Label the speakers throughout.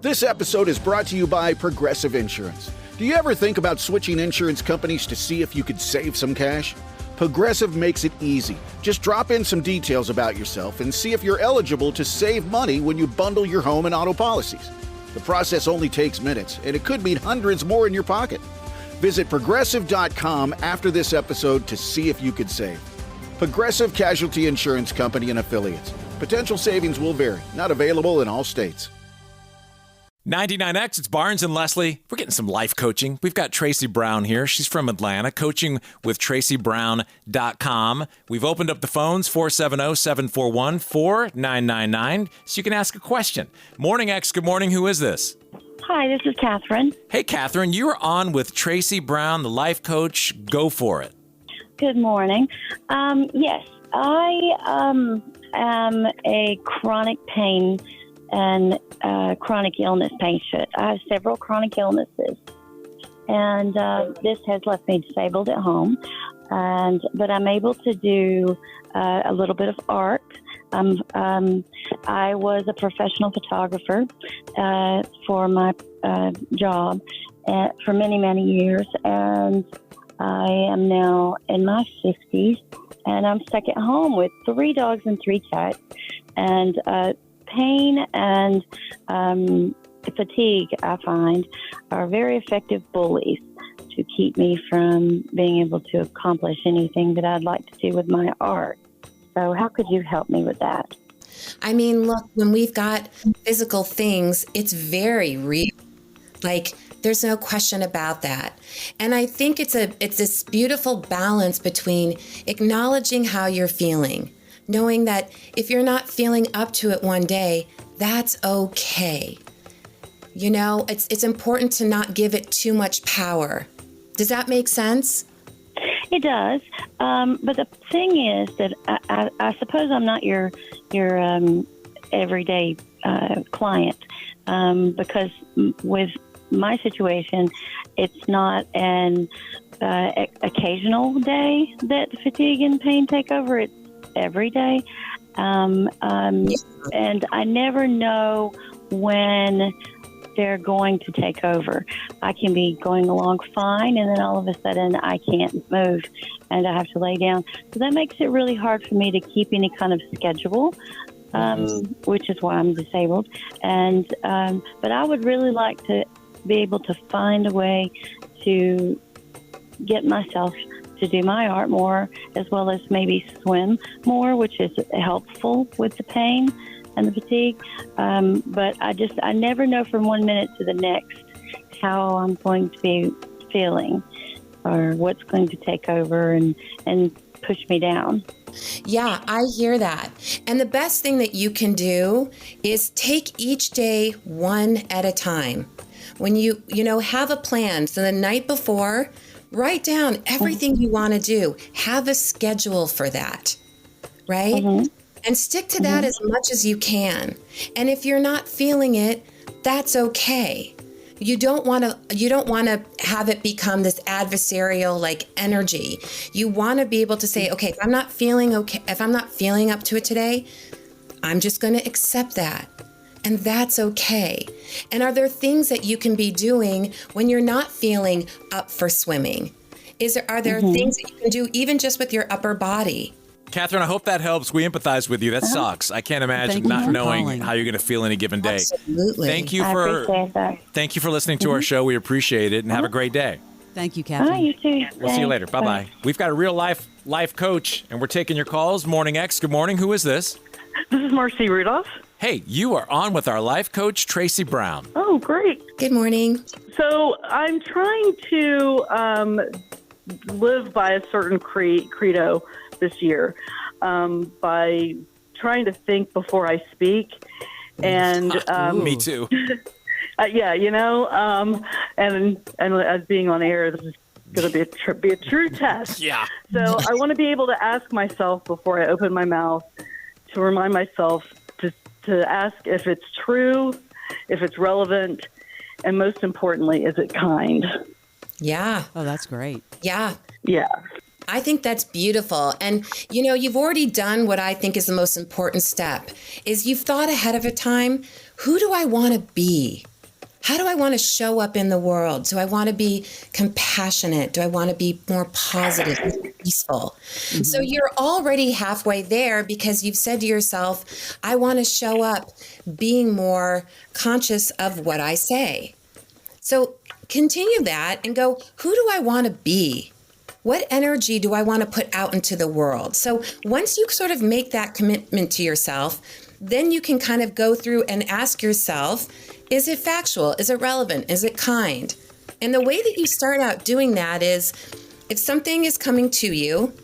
Speaker 1: This episode is brought to you by Progressive Insurance. Do you ever think about switching insurance companies to see if you could save some cash? Progressive makes it easy. Just drop in some details about yourself and see if you're eligible to save money when you bundle your home and auto policies. The process only takes minutes, and it could mean hundreds more in your pocket. Visit Progressive.com after this episode to see if you could save. Progressive Casualty Insurance Company and Affiliates. Potential savings will vary. Not available in all states.
Speaker 2: 99X, it's Barnes and Leslie. We're getting some life coaching. We've got Tracy Brown here. She's from Atlanta, coaching with TracyBrown.com. We've opened up the phones, 470-741-4999, so you can ask a question. Morning, X. Good morning. Who is this?
Speaker 3: Hi, this is Catherine.
Speaker 2: Hey, Catherine. You are on with Tracy Brown, the life coach. Go for it.
Speaker 3: Good morning. Yes, I am a chronic pain and chronic illness patient. I have several chronic illnesses, and this has left me disabled at home. But I'm able to do a little bit of art. I was a professional photographer for my job for many, many years, and I am now in my 50s, and I'm stuck at home with 3 dogs and 3 cats, and pain and fatigue, I find, are very effective bullies to keep me from being able to accomplish anything that I'd like to do with my art. So how could you help me with that?
Speaker 4: I mean, look, when we've got physical things, it's very real. Like, there's no question about that. And I think it's this beautiful balance between acknowledging how you're feeling, knowing that if you're not feeling up to it one day, that's okay. You know, it's important to not give it too much power. Does that make sense?
Speaker 3: It does. But the thing is that I suppose I'm not your everyday client, because with my situation, it's not an occasional day that fatigue and pain take over. It's every day. And I never know when they're going to take over. I can be going along fine, and then all of a sudden I can't move and I have to lay down. So that makes it really hard for me to keep any kind of schedule, which is why I'm disabled. And but I would really like to be able to find a way to get myself to do my art more, as well as maybe swim more, which is helpful with the pain and the fatigue. But I never know from one minute to the next how I'm going to be feeling or what's going to take over and push me down.
Speaker 4: Yeah, I hear that. And the best thing that you can do is take each day one at a time. When you have a plan, so the night before, write down everything you want to do. Have a schedule for that, right? Mm-hmm. And stick to that as much as you can. And if you're not feeling it, that's okay. You don't want to have it become this adversarial energy. You want to be able to say, okay, if I'm not feeling up to it today, I'm just going to accept that. And that's okay. And are there things that you can be doing when you're not feeling up for swimming? Are there things that you can do even just with your upper body?
Speaker 2: Catherine, I hope that helps. We empathize with you. That sucks. I can't imagine not knowing how you're going to feel any given day.
Speaker 4: Absolutely.
Speaker 2: Thank you for listening to our show. We appreciate it, and have a great day.
Speaker 5: Thank you, Catherine.
Speaker 3: Bye, you too.
Speaker 2: We'll see you later. Bye-bye. We've got a real life coach, and we're taking your calls. Morning X. Good morning. Who is this?
Speaker 6: This is Marcy Rudolph.
Speaker 2: Hey, you are on with our life coach, Tracy Brown.
Speaker 6: Oh, great.
Speaker 4: Good morning.
Speaker 6: So I'm trying to live by a certain credo this year by trying to think before I speak. And
Speaker 2: me too.
Speaker 6: Yeah, and as being on air, this is going to be a true test.
Speaker 2: Yeah.
Speaker 6: So I want to be able to ask myself before I open my mouth, to remind myself to ask if it's true, if it's relevant, and most importantly, is it kind?
Speaker 4: Yeah.
Speaker 5: Oh, that's great.
Speaker 4: Yeah.
Speaker 6: Yeah.
Speaker 4: I think that's beautiful. And, you've already done what I think is the most important step, is you've thought ahead of a time, who do I want to be? How do I want to show up in the world? Do I want to be compassionate? Do I want to be more positive and peaceful? Mm-hmm. So you're already halfway there because you've said to yourself, I want to show up being more conscious of what I say. So continue that and go, who do I want to be? What energy do I want to put out into the world? So once you sort of make that commitment to yourself, then you can kind of go through and ask yourself, is it factual? Is it relevant? Is it kind? And the way that you start out doing that is, if something is coming to you,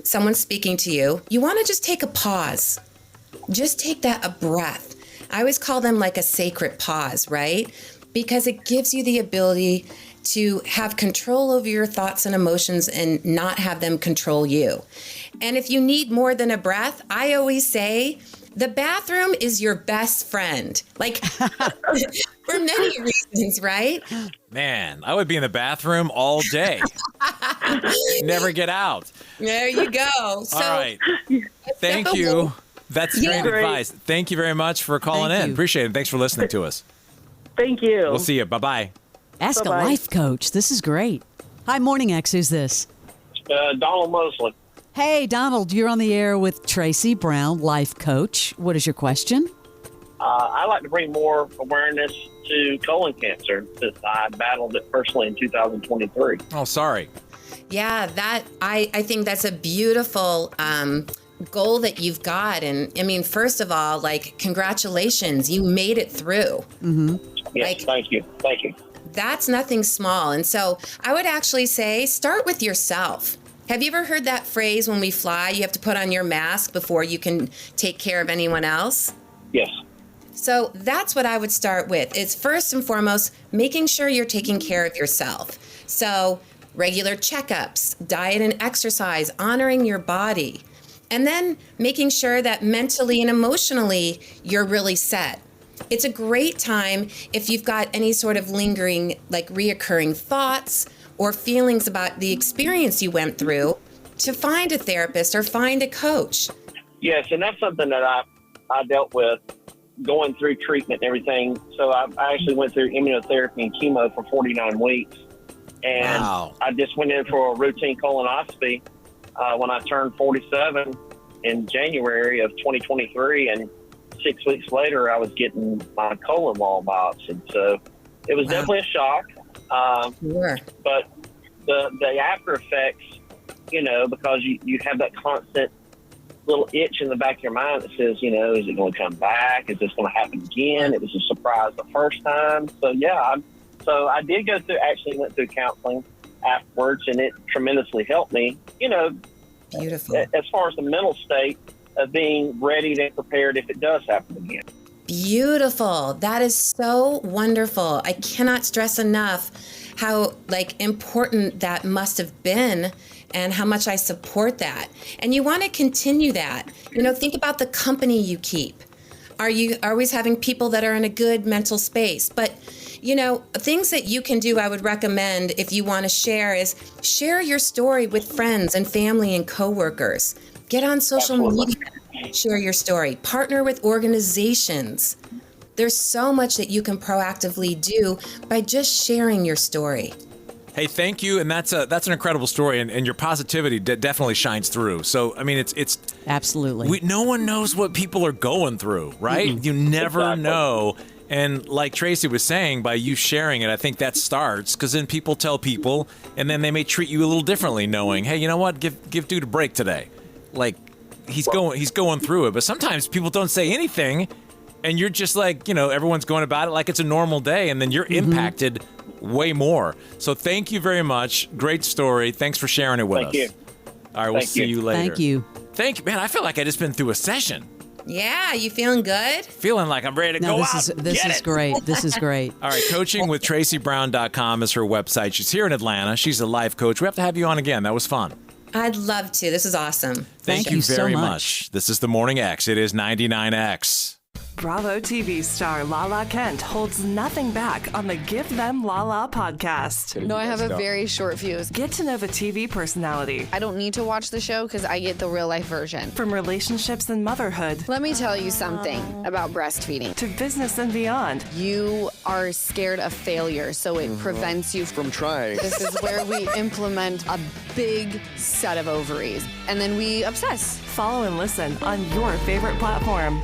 Speaker 4: someone's speaking to you, you want to just take a pause. Just take a breath. I always call them like a sacred pause, right? Because it gives you the ability to have control over your thoughts and emotions and not have them control you. And if you need more than a breath, I always say, the bathroom is your best friend, like for many reasons, right?
Speaker 2: Man, I would be in the bathroom all day. Never get out.
Speaker 4: There you go. So,
Speaker 2: all right. Thank you. That's great advice. Thank you very much for calling in. Appreciate it. Thanks for listening to us.
Speaker 6: Thank you.
Speaker 2: We'll see you. Bye-bye.
Speaker 5: Ask
Speaker 6: Bye-bye.
Speaker 5: a life coach. This is great. Hi, Morning X. Who's this?
Speaker 7: Donald Mosley.
Speaker 5: Hey, Donald, you're on the air with Tracy Brown, life coach. What is your question?
Speaker 7: I'd like to bring more awareness to colon cancer since I battled it personally in 2023.
Speaker 2: Oh, sorry.
Speaker 4: Yeah, I think that's a beautiful goal that you've got. And I mean, first of all, like, congratulations, you made it through.
Speaker 5: Mm-hmm.
Speaker 7: Yes, thank you. Thank you.
Speaker 4: That's nothing small. And so I would actually say, start with yourself. Have you ever heard that phrase, when we fly, you have to put on your mask before you can take care of anyone else?
Speaker 7: Yes.
Speaker 4: So that's what I would start with. It's first and foremost, making sure you're taking care of yourself. So regular checkups, diet and exercise, honoring your body, and then making sure that mentally and emotionally you're really set. It's a great time if you've got any sort of lingering, like reoccurring thoughts or feelings about the experience you went through, to find a therapist or find a coach.
Speaker 7: Yes, and that's something that I dealt with going through treatment and everything. So I actually went through immunotherapy and chemo for 49 weeks. And
Speaker 2: Wow.
Speaker 7: I just went in for a routine colonoscopy when I turned 47 in January of 2023. And 6 weeks later, I was getting my colon wall biopsied. So it was definitely a shock.
Speaker 4: Sure.
Speaker 7: But the after effects, because you have that constant little itch in the back of your mind that says, is it going to come back? Is this going to happen again? It was a surprise the first time. So, yeah, I did went through counseling afterwards, and it tremendously helped me,
Speaker 4: Beautiful.
Speaker 7: as far as the mental state of being ready and prepared if it does happen again.
Speaker 4: Beautiful. That is so wonderful. I cannot stress enough how important that must have been and how much I support that. And you want to continue that. Think about the company you keep. Are you always having people that are in a good mental space? But, things that you can do, I would recommend if you want to share, is share your story with friends and family and coworkers. Get on social media. Share your story. Partner with organizations. There's so much that you can proactively do by just sharing your story.
Speaker 2: Hey, thank you, and that's an incredible story, and your positivity definitely shines through. So, I mean, it's
Speaker 5: Absolutely.
Speaker 2: no one knows what people are going through, right? Mm-hmm. You never know. And like Tracy was saying, by you sharing it, I think that starts, because then people tell people, and then they may treat you a little differently, knowing, hey, you know what, give dude a break today. Like, he's going through it. But sometimes people don't say anything, and you're just like, everyone's going about it like it's a normal day, and then you're impacted way more. So thank you very much. Great story. Thanks for sharing it with us.
Speaker 7: Thank you.
Speaker 2: All right, we'll see you later.
Speaker 5: Thank you.
Speaker 2: Thank you. Man, I feel like I just been through a session.
Speaker 4: Yeah, you feeling good?
Speaker 2: Feeling like I'm ready to go out.
Speaker 5: This is great. This is great.
Speaker 2: All right, coachingwithtracybrown.com is her website. She's here in Atlanta. She's a life coach. We have to have you on again. That was fun.
Speaker 4: I'd love to. This is awesome.
Speaker 2: Thank you very much. This is the Morning X. It is 99X.
Speaker 8: Bravo TV star Lala Kent holds nothing back on the Give Them Lala podcast.
Speaker 9: No, I have a very short fuse.
Speaker 8: Get to know the TV personality.
Speaker 9: I don't need to watch the show because I get the real life version.
Speaker 8: From relationships and motherhood.
Speaker 9: Let me tell you something about breastfeeding.
Speaker 8: To business and beyond.
Speaker 9: You are scared of failure, so it prevents you
Speaker 10: from trying.
Speaker 9: This is where we implement a big set of ovaries, and then we obsess.
Speaker 8: Follow and listen on your favorite platform.